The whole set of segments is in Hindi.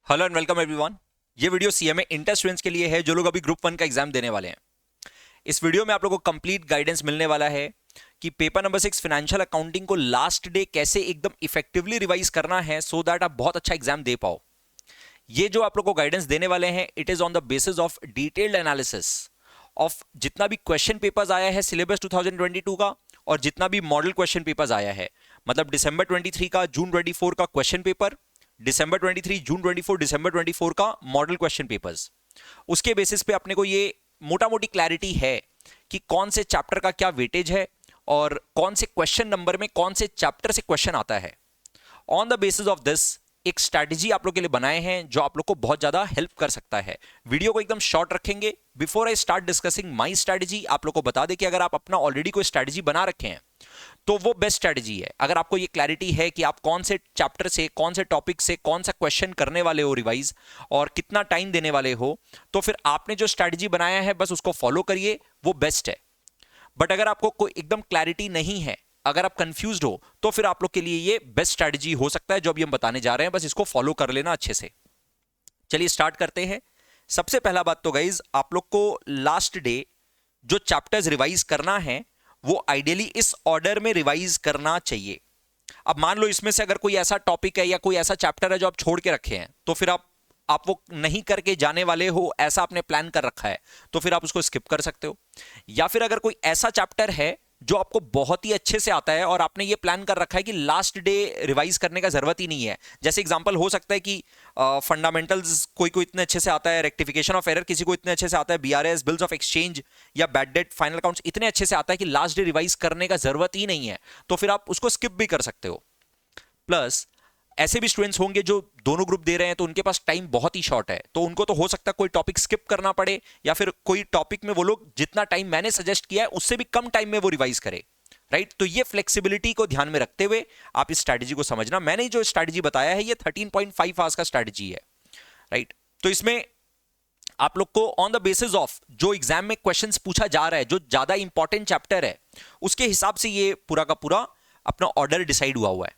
Hello and welcome everyone. ये वीडियो सीएमए इंटर स्टूडेंट्स के लिए है जो लोग अभी ग्रुप 1 का एग्जाम देने वाले हैं। इस वीडियो में आप लोगों को कंप्लीट गाइडेंस मिलने वाला है कि पेपर नंबर 6 फाइनेंशियल अकाउंटिंग को लास्ट डे कैसे एकदम इफेक्टिवली रिवाइज करना है सो दैट आप बहुत अच्छा एग्जाम दे पाओ। ये जो आप लोग को गाइडेंस देने वाले हैं it is on the basis of detailed analysis of जितना भी क्वेश्चन पेपर्स आया है सिलेबस 2022 का और जितना भी मॉडल क्वेश्चन पेपर्स आया है, मतलब दिसंबर 23 का, जून 24 का क्वेश्चन पेपर, दिसंबर 23, जून 24, दिसंबर 24 का मॉडल क्वेश्चन पेपर्स। उसके बेसिस पे अपने को ये मोटा मोटी क्लैरिटी है कि कौन से चैप्टर का क्या वेटेज है और कौन से क्वेश्चन नंबर में कौन से चैप्टर से क्वेश्चन आता है। On the basis of this एक स्ट्रैटेजी आप लोग के लिए बनाए हैं जो आप लोग को बहुत ज्यादा हेल्प कर सकता है। वीडियो को एकदम शॉर्ट रखेंगे। Before I start discussing my strategy, आप लोग को बता दें कि अगर आप अपना ऑलरेडी कोई स्ट्रैटेजी बना रखे हैं तो वो बेस्ट स्ट्रैटेजी है। अगर आपको ये क्लैरिटी है कि आप कौन से चैप्टर से, कौन से टॉपिक से कौन सा क्वेश्चन करने वाले हो रिवाइज और कितना टाइम देने वाले हो, तो फिर आपने जो स्ट्रैटेजी बनाया है बस उसको फॉलो करिए, वो बेस्ट है। बट अगर आपको कोई एकदम क्लैरिटी नहीं है, अगर आप कंफ्यूज्ड हो, तो फिर आप लोग के लिए ये बेस्ट स्ट्रैटेजी हो सकता है जो अभी हम बताने जा रहे हैं। बस इसको फॉलो कर लेना अच्छे से। चलिए स्टार्ट करते हैं। सबसे पहला बात तो गाइज, आप लोग को लास्ट डे जो चैप्टर्स रिवाइज करना है वो आइडियली इस ऑर्डर में रिवाइज करना चाहिए। अब मान लो इसमें से अगर कोई ऐसा टॉपिक है या कोई ऐसा चैप्टर है जो आप छोड़ के रखे हैं, तो फिर आप वो नहीं करके जाने वाले हो, ऐसा आपने प्लान कर रखा है, तो फिर आप उसको स्किप कर सकते हो। या फिर अगर कोई ऐसा चैप्टर है जो आपको बहुत ही अच्छे से आता है और आपने ये प्लान कर रखा है कि लास्ट डे रिवाइज करने का जरूरत ही नहीं है। जैसे एग्जांपल हो सकता है कि फंडामेंटल्स कोई को इतने अच्छे से आता है, रेक्टिफिकेशन ऑफ एरर किसी को इतने अच्छे से आता है, बीआरएस, बिल्स ऑफ एक्सचेंज या बैड डेट, फाइनल अकाउंट्स इतने अच्छे से आता है कि लास्ट डे रिवाइज करने का जरूरत ही नहीं है, तो फिर आप उसको स्किप भी कर सकते हो। प्लस ऐसे भी स्टूडेंट्स होंगे जो दोनों ग्रुप दे रहे हैं तो उनके पास टाइम बहुत ही शॉर्ट है, तो उनको तो हो सकता है कोई टॉपिक स्किप करना पड़े या फिर कोई टॉपिक में वो लोग जितना टाइम मैंने सजेस्ट किया है उससे भी कम टाइम में वो रिवाइज करे। राइट, तो ये फ्लेक्सिबिलिटी को ध्यान में रखते हुए आप इस स्ट्रैटेजी को समझना। मैंने जो स्ट्रैटेजी बताया है ये 13.5 आवर्स का स्ट्रैटेजी है। राइट, तो इसमें आप लोग को ऑन द बेसिस ऑफ जो एग्जाम में क्वेश्चंस पूछा जा रहा है, जो ज्यादा इंपॉर्टेंट चैप्टर है, उसके हिसाब से ये पूरा का पूरा अपना ऑर्डर डिसाइड हुआ हुआ है।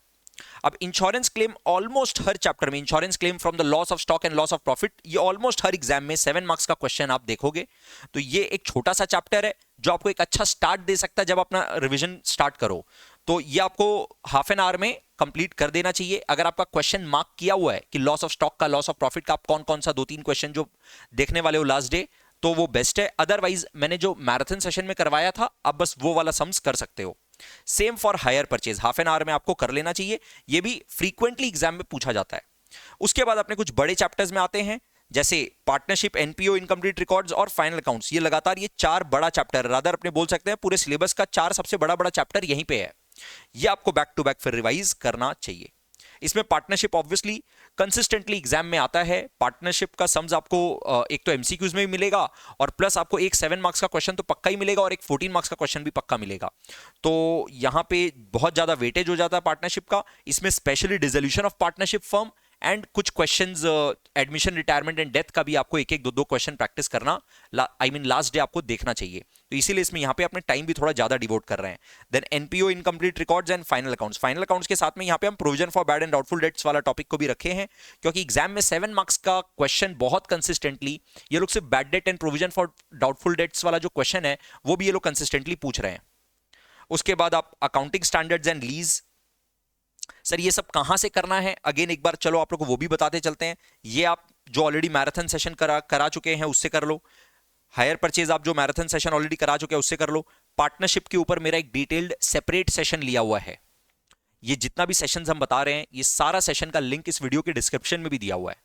अब इंश्योरेंस क्लेम ऑलमोस्ट हर चैप्टर में, insurance claim from the loss of stock and loss of profit, ये ऑलमोस्ट हर एग्जाम में 7 मार्क्स का क्वेश्चन आप देखोगे। तो ये एक छोटा सा चैप्टर है जो आपको एक अच्छा स्टार्ट दे सकता है। जब अपना रिवीजन स्टार्ट करो तो ये आपको हाफ एन आवर में कंप्लीट कर देना चाहिए। अगर आपका क्वेश्चन मार्क किया हुआ है कि लॉस ऑफ स्टॉक का, लॉस ऑफ प्रॉफिट का, आप कौन कौन सा 2-3 क्वेश्चन जो देखने वाले हो लास्ट डे, तो वो बेस्ट है। अदरवाइज मैंने जो मैराथन सेशन में करवाया था आप बस वो वाला सम्स कर सकते हो। Same for hire purchase, half an hour में आपको कर लेना चाहिए। ये भी फ्रीक्वेंटली एग्जाम में पूछा जाता है। उसके बाद अपने कुछ बड़े चैप्टर्स में आते हैं जैसे पार्टनरशिप, एनपीओ, इनकम्प्लीट रिकॉर्ड्स और फाइनल अकाउंट्स। ये लगातार ये 4 बड़ा चैप्टर, रादर अपने बोल सकते हैं पूरे सिलेबस का 4 सबसे बड़ा बड़ा चैप्टर यहीं पे है। ये आपको बैक टू बैक फिर रिवाइज करना चाहिए। इसमें पार्टनरशिप ऑब्वियसली कंसिस्टेंटली एग्जाम में आता है। पार्टनरशिप का सम्स आपको एक तो एमसीक्यूज में भी मिलेगा और प्लस आपको एक 7 मार्क्स का क्वेश्चन तो पक्का ही मिलेगा और एक 14 मार्क्स का क्वेश्चन भी पक्का मिलेगा। तो यहां पे बहुत ज्यादा वेटेज हो जाता है पार्टनरशिप का। इसमें specially dissolution of partnership firm and कुछ questions admission, retirement and death का भी आपको एक एक दो क्वेश्चन प्रैक्टिस करना, लास्ट डे आपको देखना चाहिए। तो इसीलिए इसमें यहाँ पे अपने टाइम भी थोड़ा ज्यादा डिवोट कर रहे हैं। Then NPO, incomplete records and final accounts. Final accounts के साथ में यहाँ पे हम provision for bad and doubtful debts वाला टॉपिक को भी रखे हैं, क्योंकि एग्जाम में 7 मार्क्स का क्वेश्चन बहुत कंसिस्टेंटली ये लोग सिर्फ bad debt and provision for doubtful debts वाला जो क्वेश्चन है वो भी ये लोग कंसिस्टेंटली पूछ रहे हैं। उसके बाद आप accounting standards and lease, sir ये सब कहां से करना है, अगेन एक बार चलो आप लोग को वो भी बताते चलते हैं। ये आप जो ऑलरेडी मैराथन सेशन करा चुके हैं उससे कर लो। हायर परचेज आप जो मैराथन सेशन ऑलरेडी करा चुके हैं उससे कर लो। पार्टनरशिप के ऊपर मेरा एक डिटेल्ड सेपरेट सेशन लिया हुआ है। ये जितना भी सेशंस हम बता रहे हैं ये सारा सेशन का लिंक इस वीडियो के डिस्क्रिप्शन में भी दिया हुआ है।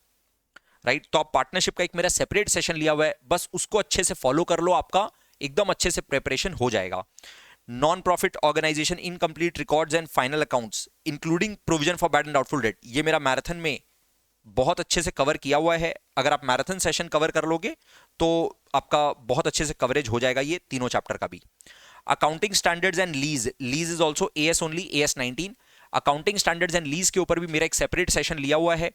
राइट, तो आप पार्टनरशिप का एक मेरा सेपरेट सेशन लिया हुआ है, बस उसको अच्छे से फॉलो कर लो, आपका एकदम अच्छे से प्रिपरेशन हो जाएगा। Non profit organisation, incomplete records and final accounts including provision for bad and doubtful debt, ये मेरा मैराथन में बहुत अच्छे से कवर किया हुआ है। अगर आप मैराथन सेशन कवर कर लोगे तो आपका बहुत अच्छे से कवरेज हो जाएगा ये तीनों चैप्टर का भी। Accounting standards and lease, lease is also as only, AS 19। Accounting standards and lease के ऊपर भी मेरा एक सेपरेट सेशन लिया हुआ है।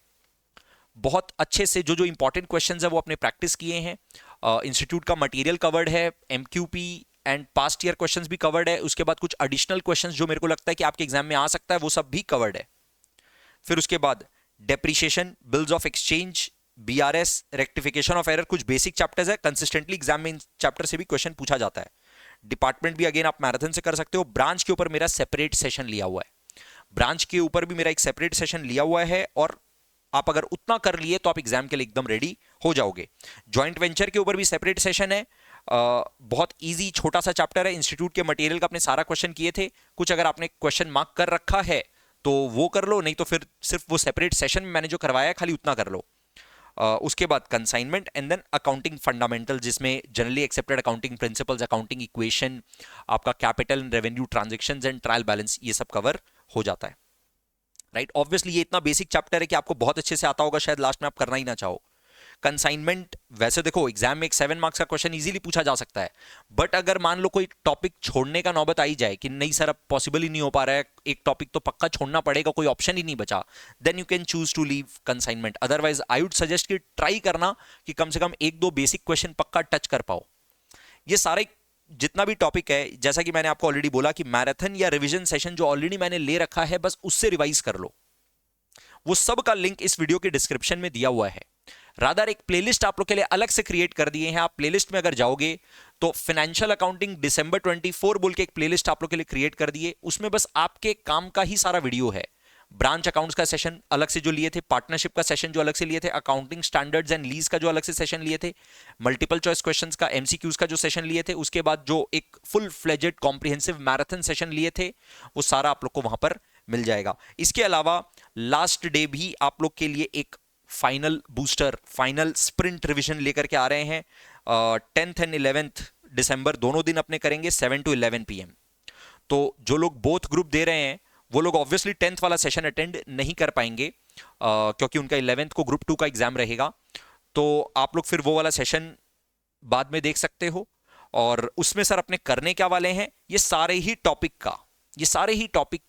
बहुत अच्छे से जो जो इंपॉर्टेंट क्वेश्चंस है वो अपने प्रैक्टिस किए हैं। इंस्टीट्यूट का मटेरियल कवर्ड है, MQP and past year questions भी कवर्ड है। उसके बाद कुछ एडिशनल क्वेश्चंस जो मेरे को लगता है कि आपके एग्जाम में आ सकता है वो सब भी कवर्ड है। फिर उसके बाद depreciation, bills of exchange, BRS, rectification of error, कुछ बेसिक चैप्टर्स है, कंसिस्टेंटली एग्जाम में इन चैप्टर से भी क्वेश्चन पूछा जाता है। डिपार्टमेंट भी अगेन आप मैराथन से कर सकते हो। ब्रांच के ऊपर मेरा सेपरेट सेशन लिया हुआ है, ब्रांच के ऊपर भी मेरा एक सेपरेट सेशन लिया हुआ है, और आप अगर उतना कर लिए तो आप एग्जाम के लिए एकदम रेडी हो जाओगे। जॉइंट वेंचर के ऊपर भी सेपरेट सेशन है, बहुत इजी छोटा सा चैप्टर है। इंस्टीट्यूट के मटेरियल का अपने सारा क्वेश्चन किए थे, कुछ अगर आपने क्वेश्चन मार्क कर रखा है तो वो कर लो, नहीं तो फिर सिर्फ वो सेपरेट सेशन में मैंने जो करवाया है खाली उतना कर लो। उसके बाद consignment and then accounting fundamental, जिसमें generally accepted accounting principles, accounting equation, आपका capital and revenue transactions and trial balance, ये सब कवर हो जाता है। राइट, ऑब्वियसली ये इतना बेसिक चैप्टर है कि आपको बहुत अच्छे से आता होगा, शायद लास्ट में आप करना ही ना चाहो। कंसाइनमेंट, वैसे देखो एग्जाम में एक 7 मार्क्स का क्वेश्चन इजीली पूछा जा सकता है, बट अगर मान लो कोई टॉपिक छोड़ने का नौबत आई जाए कि नहीं सर अब पॉसिबल ही नहीं हो पा रहा है, एक टॉपिक तो पक्का छोड़ना पड़ेगा, कोई ऑप्शन ही नहीं बचा, then you can choose to leave consignment. Otherwise I would suggest कि ट्राई करना कि कम से कम 1-2 बेसिक क्वेश्चन पक्का टच कर पाओ। ये सारे जितना भी टॉपिक है, जैसा कि मैंने आपको ऑलरेडी बोला कि मैराथन या रिवीजन सेशन जो ऑलरेडी मैंने ले रखा है, बस उससे रिवाइज कर लो। वो सब का लिंक इस वीडियो के डिस्क्रिप्शन में दिया हुआ है। रादर एक प्लेलिस्ट आप लोग के लिए अलग से क्रिएट कर दिए हैं। आप प्लेलिस्ट में अगर जाओगे तो फाइनेंशियल अकाउंटिंग दिसंबर 24 बोल के एक प्लेलिस्ट आप लोग के लिए क्रिएट कर दिए, उसमें बस आपके काम का ही सारा वीडियो है। ब्रांच अकाउंट्स का सेशन अलग से जो लिए थे, पार्टनरशिप का सेशन जो अलग से लिए थे, अकाउंटिंग स्टैंडर्ड्स एंड लीज का जो अलग से सेशन लिए थे, मल्टीपल चॉइस क्वेश्चंस का, एमसीक्यूज का जो सेशन लिए थे, उसके बाद जो एक full fledged comprehensive marathon session लिए थे, वो सारा आप लोग को वहां पर मिल जाएगा। इसके अलावा लास्ट डे भी आप लोग के लिए एक final booster, final sprint revision लेकर के आ रहे हैं। 10th एंड 11th दिसंबर दोनों दिन अपने करेंगे 7 to 11 PM। तो जो लोग बोथ ग्रुप दे रहे हैं वो लोग ऑब्वियसली 10th वाला सेशन अटेंड नहीं कर पाएंगे, क्योंकि उनका 11th को ग्रुप 2 का एग्जाम रहेगा। तो आप लोग फिर वो वाला सेशन बाद में देख सकते हो। और उसमें सर अपने करने क्या वाले हैं, ये सारे ही टॉपिक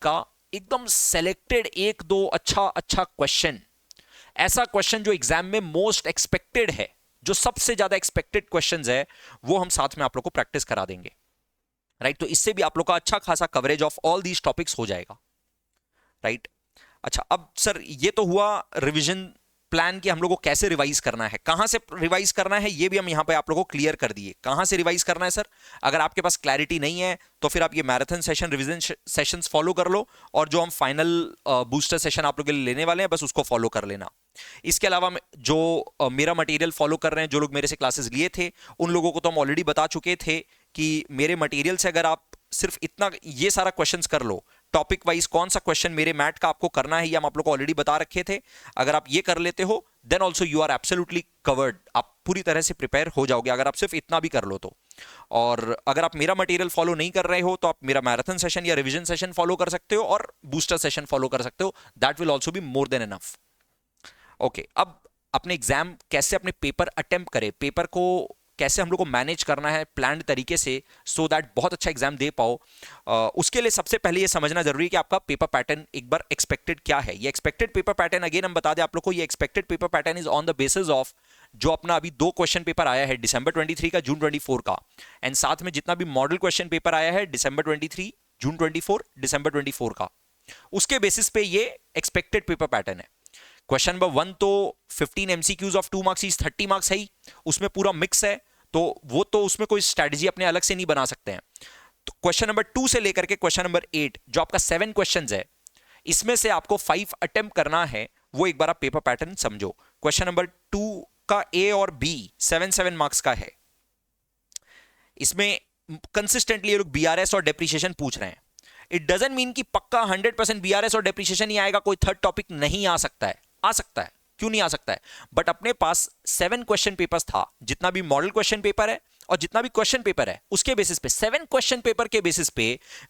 का एकदम सेलेक्टेड 1-2 अच्छा क्वेश्चन, ऐसा क्वेश्चन जो एग्जाम में मोस्ट एक्सपेक्टेड है, जो सबसे ज्यादा एक्सपेक्टेड क्वेश्चंस है, वो हम साथ में आप लोग को प्रैक्टिस करा देंगे। राइट, तो इससे भी आप लोग का अच्छा खासा coverage of all these topics हो जाएगा। राइट, अच्छा अब सर ये तो हुआ रिवीजन प्लान कि हम लोग को कैसे रिवाइज करना है, कहां से रिवाइज करना है, ये भी हम यहां पे आप लोगों को क्लियर कर दिए। कहां से रिवाइज करना है सर, अगर आपके पास क्लैरिटी नहीं है तो फिर आप ये marathon session, revision sessions follow कर लो, और जो हम फाइनल बूस्टर सेशन आप लोग के लिए लेने वाले हैं बस उसको फॉलो कर लेना। इसके अलावा जो मेरा मटेरियल फॉलो कर रहे हैं, जो लोग मेरे से क्लासेस लिए थे, उन लोगों को तो हम ऑलरेडी बता चुके थे कि मेरे मटेरियल से अगर आप सिर्फ इतना ये सारा क्वेश्चंस कर लो, टॉपिक वाइज कौन सा क्वेश्चन मेरे मैट का आपको करना है, ये हम आप लोग को ऑलरेडी बता रखे थे। अगर आप ये कर लेते हो then also you are absolutely covered, आप पूरी तरह से प्रिपेयर हो जाओगे अगर आप सिर्फ इतना भी कर लो तो। और अगर आप मेरा मटेरियल फॉलो नहीं कर रहे हो तो आप मेरा मैराथन सेशन या रिवीजन सेशन फॉलो कर सकते हो और बूस्टर सेशन फॉलो कर सकते हो, that will also be more than enough. Okay, अब अपने एग्जाम कैसे अपने पेपर अटेम्प्ट करें, पेपर को कैसे हम लोग को मैनेज करना है प्लान्ड तरीके से, सो दैट बहुत अच्छा एग्जाम दे पाओ। उसके लिए सबसे पहले ये समझना जरूरी है कि आपका पेपर पैटर्न एक बार एक्सपेक्टेड क्या है। ये एक्सपेक्टेड पेपर पैटर्न अगेन हम बता दें आप लोग को, ये expected paper pattern is on the basis of जो अपना अभी 2 क्वेश्चन पेपर आया है, दिसंबर 23 का, जून 24 का, एंड साथ में जितना भी मॉडल क्वेश्चन पेपर आया है दिसंबर 23, जून 24, दिसंबर 24 का, उसके बेसिस पे ये एक्सपेक्टेड पेपर पैटर्न है। क्वेश्चन नंबर 1 तो 15 MCQs of 2 marks is 30 marks है ही, उसमें पूरा मिक्स है, तो वो तो उसमें कोई स्ट्रेटजी अपने अलग से नहीं बना सकते हैं। तो क्वेश्चन नंबर 2 से लेकर के क्वेश्चन नंबर 8 जो आपका 7 क्वेश्चंस है, इसमें से आपको 5 अटेम्प्ट करना है, वो एक बार आप पेपर पैटर्न समझो। क्वेश्चन नंबर 2 का ए और बी 7 मार्क्स का है, इसमें कंसिस्टेंटली ये लोग बीआरएस और डेप्रिसिएशन पूछ रहे हैं। इट डजंट मीन कि पक्का 100% बीआरएस और डेप्रिसिएशन ही आएगा, कोई थर्ड टॉपिक नहीं आ सकता है, आ सकता है, क्यों नहीं आ सकता है, बट अपने पास 7 क्वेश्चन पेपर्स था, जितना भी मॉडल क्वेश्चन पेपर है और जितना भी क्वेश्चन पेपर है उसके बेसिस पे 7 क्वेश्चन पेपर के बेसिस पे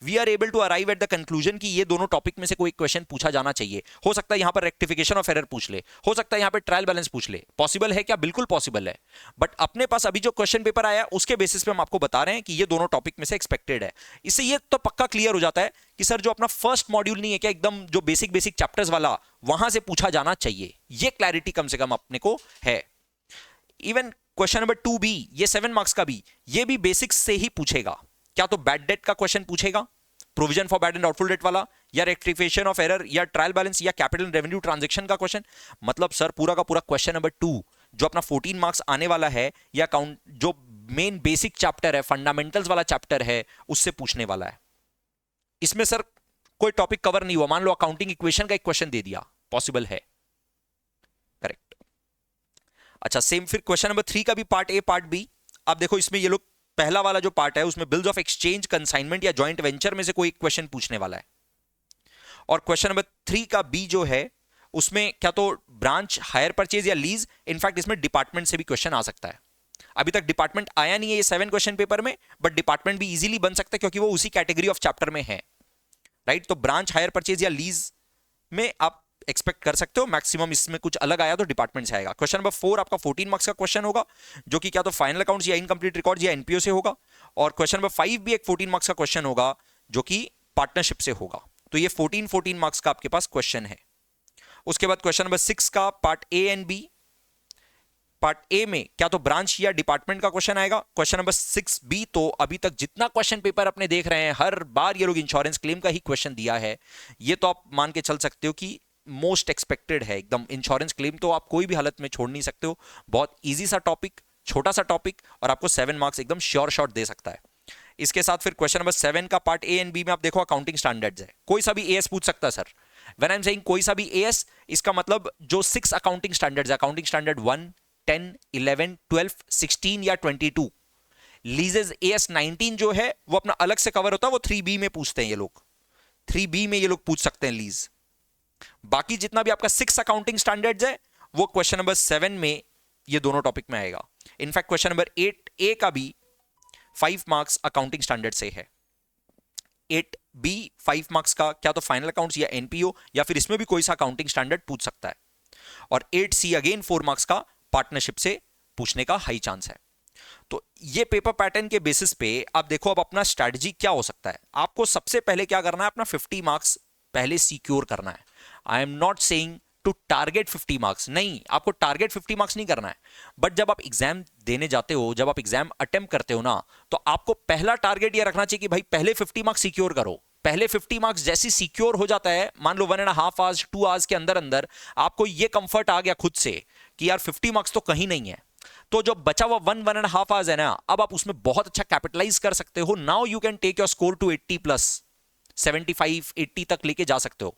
we are able to arrive at the conclusion कि ये दोनों टॉपिक में से कोई क्वेश्चन पूछा जाना चाहिए। हो सकता है यहां पर रेक्टिफिकेशन ऑफ एरर पूछ ले, हो सकता है यहां पर ट्रायल बैलेंस पूछ ले, पॉसिबल है क्या, बिल्कुल पॉसिबल है। बट अपने पास अभी जो क्वेश्चन पेपर आया उसके बेसिस पे हम आपको बता रहे हैं कि ये दोनों टॉपिक में से एक्सपेक्टेड है। इससे ये तो पक्का क्लियर हो जाता है कि सर जो अपना फर्स्ट मॉड्यूल नहीं है क्या, एकदम जो बेसिक चैप्टर्स वाला, वहां से पूछा जाना चाहिए, ये क्लैरिटी कम से कम अपने को है। इवन क्वेश्चन नंबर 2 भी, ये 7 मार्क्स का भी, ये भी बेसिक्स से ही पूछेगा। क्या तो बैड डेट का क्वेश्चन पूछेगा, provision for bad and doubtful date वाला, या रेक्टिफिकेशन ऑफ एरर, या ट्रायल बैलेंस, या कैपिटल रेवेन्यू ट्रांजैक्शन का क्वेश्चन। मतलब सर पूरा का पूरा क्वेश्चन नंबर 2 जो अपना 14 मार्क्स आने वाला है, या काउंट जो मेन बेसिक चैप्टर है, फंडामेंटल्स वाला चैप्टर है, उससे पूछने वाला है। इसमें सर कोई टॉपिक कवर नहीं हुआ, मान लो अकाउंटिंग इक्वेशन का एक क्वेश्चन दे दिया, पॉसिबल है, करेक्ट। अच्छा सेम फिर क्वेश्चन नंबर 3 का भी पार्ट ए पार्ट बी। आप देखो इसमें ये लोग पहला वाला जो पार्ट है उसमें बिल्स ऑफ एक्सचेंज, कंसाइनमेंट या जॉइंट वेंचर में से कोई क्वेश्चन पूछने वाला है। और क्वेश्चन नंबर 3 का बी जो है उसमें क्या तो ब्रांच, हायर परचेज या लीज, इनफैक्ट इसमें डिपार्टमेंट से भी क्वेश्चन आ सकता है। अभी तक डिपार्टमेंट आया नहीं है ये 7 क्वेश्चन पेपर में, बट डिपार्टमेंट भी इजीली बन सकता है क्योंकि वो उसी कैटेगरी ऑफ चैप्टर में है, राइट। तो ब्रांच, हायर परचेज या लीज में आप एक्सपेक्ट कर सकते हो, मैक्सिमम इसमें कुछ अलग आया तो डिपार्टमेंट से आएगा। क्वेश्चन नंबर 4 आपका 14 मार्क्स का क्वेश्चन होगा, जो कि क्या तो फाइनल अकाउंट्स या इनकम्प्लीट रिकॉर्ड्स या एनपीओ से होगा। और क्वेश्चन नंबर 5 भी एक 14 मार्क्स का क्वेश्चन होगा, जो कि पार्टनरशिप से होगा। तो ये 14 मार्क्स का आपके पास क्वेश्चन है। उसके बाद क्वेश्चन नंबर 6 का part A and B. Part A में क्या तो ब्रांच या डिपार्टमेंट का क्वेश्चन आएगा। क्वेश्चन नंबर 6 बी तो अभी तक जितना क्वेश्चन पेपर अपने देख रहे हैं, हर बार ये लोग इंश्योरेंस क्लेम का ही क्वेश्चन दिया है। ये तो आप मान के चल सकते हो कि मोस्ट एक्सपेक्टेड है एकदम। इंश्योरेंस क्लेम तो आप कोई भी हालत में छोड़ नहीं सकते हो। बहुत ईजी सा टॉपिक, छोटा सा टॉपिक, और आपको 7 मार्क्स एकदम श्योर शॉट दे सकता है। इसके साथ फिर क्वेश्चन नंबर 7 का पार्ट ए एंड बी में आप देखो अकाउंटिंग स्टैंडर्ड्स है। कोई सा भी एएस पूछ सकता है sir. When I am saying कोई सा भी एएस, इसका मतलब जो 6 अकाउंटिंग स्टैंडर्ड्स है, अकाउंटिंग स्टैंडर्ड 1, 10, 11, 12, 16 या 22। लीजेस एएस 19 जो है वो अपना अलग से कवर होता है, वो 3B में पूछते हैं ये लोग। 3B में ये लोग पूछ सकते हैं लीज। बाकी जितना भी आपका 6 अकाउंटिंग स्टैंडर्ड्स है वो क्वेश्चन नंबर 7 में ये दोनों टॉपिक में आएगा। इनफैक्ट क्वेश्चन नंबर 8A का भी 5 मार्क्स अकाउंटिंग स्टैंडर्ड से है। 8B 5 मार्क्स का क्या तो फाइनल अकाउंट्स या एनपीओ, या फिर इसमें भी कोई सा अकाउंटिंग स्टैंडर्ड पूछ सकता है। और 8C अगेन 4 मार्क्स का पार्टनरशिप से पूछने का हाई चांस है। तो ये पेपर पैटर्न के बेसिस पे आप देखो अब अपना स्ट्रैटेजी क्या हो सकता है। आपको सबसे पहले क्या करना है, अपना 50 मार्क्स पहले सिक्योर करना है। I am not saying to target 50 marks, नहीं, आपको टारगेट 50 मार्क्स नहीं करना है। बट जब आप एग्जाम देने जाते हो, जब आप एग्जाम अटेम्प्ट करते हो ना, तो आपको पहला टारगेट ये रखना चाहिए कि भाई पहले 50 मार्क्स सिक्योर करो। पहले 50 मार्क्स जैसे सिक्योर हो जाता है, मान लो 1.5 आवर्स 2 आवर्स के अंदर अंदर आपको ये कंफर्ट आ गया खुद से कि यार 50 मार्क्स तो कहीं नहीं है, तो जो बचा हुआ 1.5 आवर्स है ना, अब आप उसमें बहुत अच्छा कैपिटलाइज कर सकते हो। Now you can take your score to 80+, 75, 80 तक लेके जा सकते हो।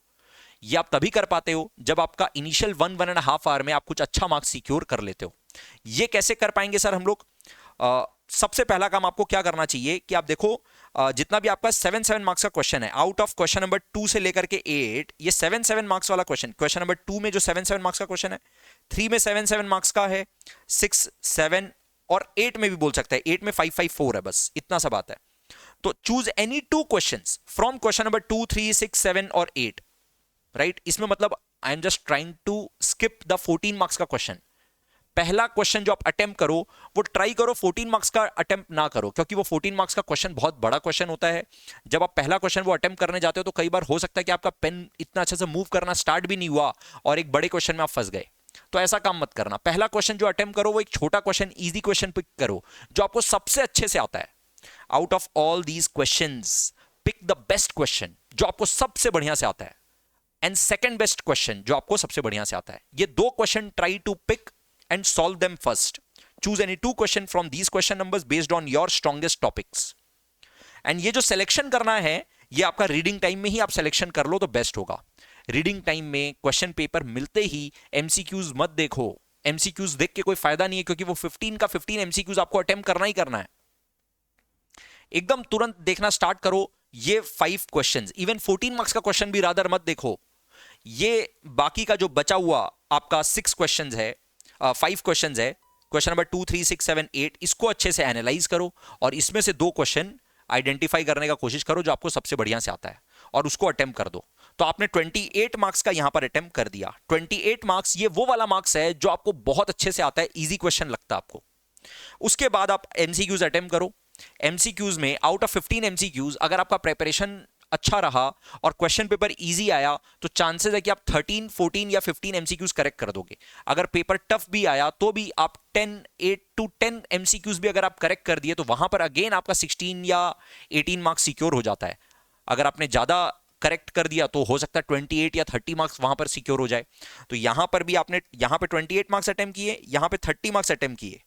ये आप तभी कर पाते हो जब आपका इनिशियल 1.5 आवर में आप कुछ अच्छा मार्क्स सिक्योर कर लेते हो। ये कैसे कर पाएंगे सर हम लोग? सबसे पहला काम आपको क्या करना चाहिए कि आप देखो जितना भी आपका 7 मार्क्स का क्वेश्चन है, आउट ऑफ क्वेश्चन नंबर 2 से लेकर के 8, ये 7 मार्क्स वाला क्वेश्चन नंबर 2 में जो 7 मार्क्स का क्वेश्चन है, 3 में 7 मार्क्स का है, 6, 7 और 8 में भी बोल सकते हैं। 8 में 5, 5, 4 है, बस इतना सा बात है। तो choose any 2 questions from question number 2, 3, 6, 7 और 8, राइट। इसमें मतलब I am just trying to skip the 14 marks का क्वेश्चन। पहला क्वेश्चन जो आप अटेम्प्ट करो वो ट्राई करो 14 मार्क्स का अटेम्प्ट ना करो, क्योंकि वो 14 मार्क्स का क्वेश्चन बहुत बड़ा क्वेश्चन होता है। जब आप पहला क्वेश्चन वो अटेम्प्ट करने जाते हो तो कई बार हो सकता है कि आपका पेन इतना अच्छे से मूव करना स्टार्ट भी नहीं हुआ और एक बड़े क्वेश्चन में आप फंस गए। तो ऐसा काम मत करना। पहला क्वेश्चन जो अटेम्प्ट करो वो एक छोटा क्वेश्चन, इजी क्वेश्चन पिक करो जो आपको सबसे अच्छे से आता है। Out of all these questions pick the best question जो आपको सबसे बढ़िया से आता है, एंड सेकंड बेस्ट क्वेश्चन जो आपको सबसे बढ़िया से आता है। ये 2 question try to pick and solve them first. Choose any 2 questions from these question numbers based on your strongest topics. And ये जो सिलेक्शन करना है ये आपका रीडिंग टाइम में ही आप सिलेक्शन कर लो तो बेस्ट होगा। रीडिंग टाइम में क्वेश्चन पेपर मिलते ही एमसीक्यूज मत देखो। एमसीक्यूज देख के कोई फायदा नहीं है, क्योंकि वो 15 का 15 एमसीक्यूज आपको अटेम्प्ट करना ही करना है। एकदम तुरंत देखना स्टार्ट करो ये 5 क्वेश्चंस। इवन 14 मार्क्स का क्वेश्चन भी रादर मत देखो। ये बाकी का जो बचा हुआ आपका 6 क्वेश्चंस है, 5 क्वेश्चंस है, क्वेश्चन नंबर 2, 3, 6, 7, 8, इसको अच्छे से एनालाइज करो और इसमें से 2 क्वेश्चन आइडेंटिफाई करने का कोशिश करो जो आपको सबसे बढ़िया से आता है और उसको अटेम्प्ट कर दो। तो आपने 28 मार्क्स का यहां पर अटेम्प्ट कर दिया। 28 मार्क्स ये वो वाला मार्क्स है जो आपको बहुत अच्छे से आता है, इजी क्वेश्चन लगता है आपको। उसके बाद आप एमसीक्यूज अटेम्प्ट करो। एमसीक्यूज में आउट ऑफ 15 एमसीक्यूज अगर आपका प्रिपरेशन अच्छा रहा और क्वेश्चन पेपर इजी आया तो चांसेस है कि आप 13, 14 या 15 एमसीक्यूज करेक्ट कर दोगे। अगर पेपर टफ भी आया तो भी आप 8 to 10 एमसीक्यूज भी अगर आप करेक्ट कर दिए तो वहां पर अगेन आपका 16 या 18 मार्क्स सिक्योर हो जाता है। अगर आपने ज्यादा करेक्ट कर दिया तो हो सकता है 28 या 30 मार्क्स वहां पर सिक्योर हो जाए। तो यहां पर भी आपने यहां पे 28 मार्क्स अटेम्प्ट किए, यहां पे 30 मार्क्स अटेम्प्ट किए।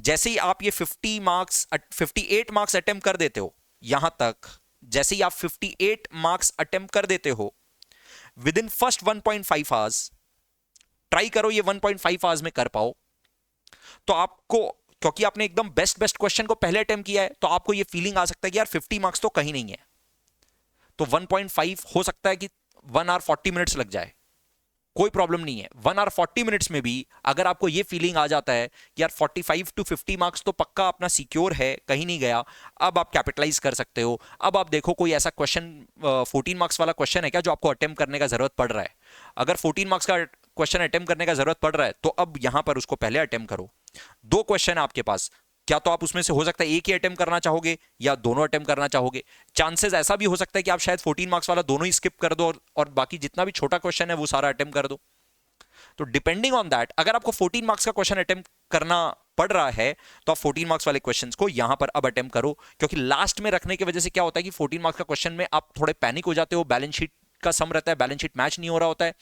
जैसे ही आप ये 58 मार्क्स अटेम्प्ट कर देते हो, यहां तक जैसे ही आप 58 मार्क्स अटेम्प्ट कर देते हो with in first 1.5 hours, try करो ये 1.5 आवर्स में कर पाओ। तो आपको, क्योंकि आपने एकदम बेस्ट बेस्ट क्वेश्चन को पहले अटेम्प्ट किया है, तो आपको ये फीलिंग आ सकता है कि यार 50 मार्क्स तो कहीं नहीं है, तो 1.5 हो सकता है कि 1 आवर 40 मिनट्स लग जाए, कोई प्रॉब्लम नहीं है। 1 आवर 40 मिनट्स में भी अगर आपको ये फीलिंग आ जाता है कि यार 45 टू 50 मार्क्स तो पक्का अपना सिक्योर है, कहीं नहीं गया, अब आप कैपिटलाइज कर सकते हो। अब आप देखो कोई ऐसा क्वेश्चन 14 मार्क्स वाला क्वेश्चन है क्या जो आपको अटेम्प्ट करने का जरूरत पड़ रहा है। अगर 14 मार्क्स का क्वेश्चन अटेम्प्ट करने का जरूरत पड़ रहा है तो अब यहां पर उसको पहले अटेम्प्ट करो। 2 क्वेश्चन है आपके पास, क्या तो आप उसमें से हो सकता है एक ही अटेम्प्ट करना चाहोगे या दोनों अटेम्प्ट करना चाहोगे। चांसेस ऐसा भी हो सकता है कि आप शायद 14 मार्क्स वाला दोनों ही स्किप कर दो और बाकी जितना भी छोटा क्वेश्चन है वो सारा अटेम्प्ट कर दो। तो डिपेंडिंग ऑन दैट, अगर आपको 14 मार्क्स का क्वेश्चन अटेम्प्ट करना पड़ रहा है तो आप 14 मार्क्स वाले क्वेश्चंस को यहां पर अब अटेम्प्ट करो, क्योंकि लास्ट में रखने की वजह से क्या होता है कि 14 मार्क्स का क्वेश्चन में आप थोड़े पैनिक हो जाते हो, बैलेंस शीट का सम रहता है, बैलेंस शीट मैच नहीं हो रहा होता है,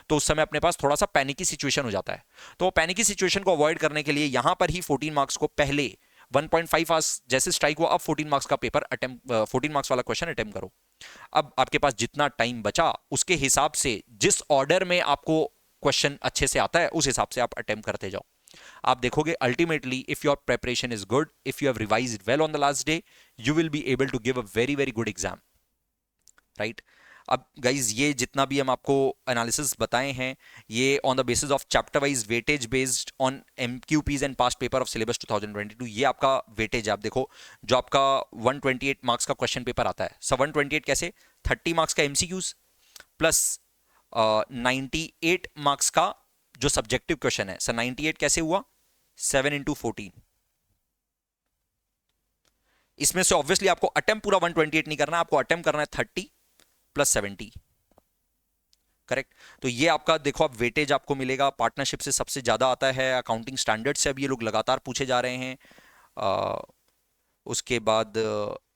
तो उस समय अपने पास थोड़ा सा पैनिकी सिचुएशन हो जाता है। तो पैनिकी सिचुएशन को अवॉइड करने के लिए यहां पर ही 14 मार्क्स को पहले 1.5 आवर्स जैसे स्ट्राइक हुआ, अब 14 मार्क्स का पेपर अटेम्प्ट 14 मार्क्स वाला क्वेश्चन अटेम्प्ट करो। अब आपके पास जितना टाइम बचा उसके हिसाब से जिस ऑर्डर में आपको क्वेश्चन अच्छे से आता है उस हिसाब से आप अटेम्प्ट करते जाओ। आप देखोगे ultimately if your preparation is good, if you have revised well on the last day, you will be able to give a very very good exam, right. अब गाइज ये जितना भी हम आपको एनालिसिस बताए हैं ये on the basis of chapter wise weightage based on MQPs and past paper of syllabus 2022। ये आपका वेटेज आप देखो, जो आपका 128 मार्क्स का क्वेश्चन पेपर आता है, सब 128 कैसे, 30 मार्क्स का एमसीक्यूज प्लस 98 मार्क्स का जो सब्जेक्टिव क्वेश्चन है। सर 98 कैसे हुआ, 7 इंटू 14। इसमें से ऑब्वियसली आपको अटेम्प्ट पूरा 128 नहीं करना, आपको अटेम्प्ट करना है 30 प्लस 70, करेक्ट। तो ये आपका देखो, आप वेटेज आपको मिलेगा, पार्टनरशिप से सबसे ज्यादा आता है, अकाउंटिंग स्टैंडर्ड से अब ये लोग लगातार पूछे जा रहे हैं। उसके बाद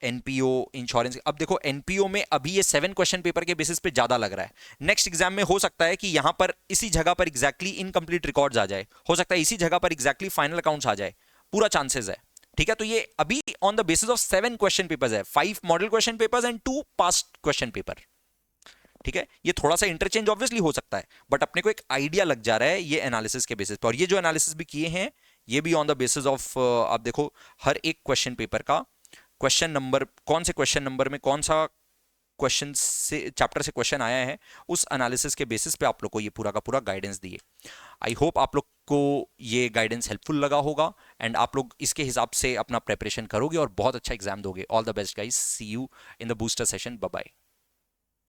एनपीओ इंश्योरेंस, अब देखो एनपीओ में अभी ये 7 क्वेश्चन पेपर के बेसिस पे ज्यादा लग रहा है, नेक्स्ट एग्जाम में हो सकता है कि यहां पर इसी जगह पर एग्जैक्टली इनकम्प्लीट रिकॉर्ड्स आ जाए, हो सकता है इसी जगह पर एग्जैक्टली फाइनल अकाउंट्स आ जाए, पूरा चांसेस है, ठीक है। तो ये अभी on the basis of 7 question papers है, 5 model question papers and 2 past question paper, ठीक है। ये थोड़ा सा इंटरचेंज ऑब्वियसली हो सकता है, बट अपने को एक आइडिया लग जा रहा है ये एनालिसिस के बेसिस पर। और ये जो एनालिसिस भी किए हैं ये भी ऑन द बेसिस ऑफ आप देखो हर एक क्वेश्चन पेपर का क्वेश्चन नंबर, कौन से क्वेश्चन नंबर में कौन सा क्वेश्चन से चैप्टर से क्वेश्चन आया है, उस एनालिसिस के बेसिस पे आप लोग को ये पूरा का पूरा गाइडेंस दिए। आई होप आप लोग को ये गाइडेंस हेल्पफुल लगा होगा एंड आप लोग इसके हिसाब से अपना प्रिपरेशन करोगे और बहुत अच्छा एग्जाम दोगे। All the best guys, see you in the booster session, bye bye.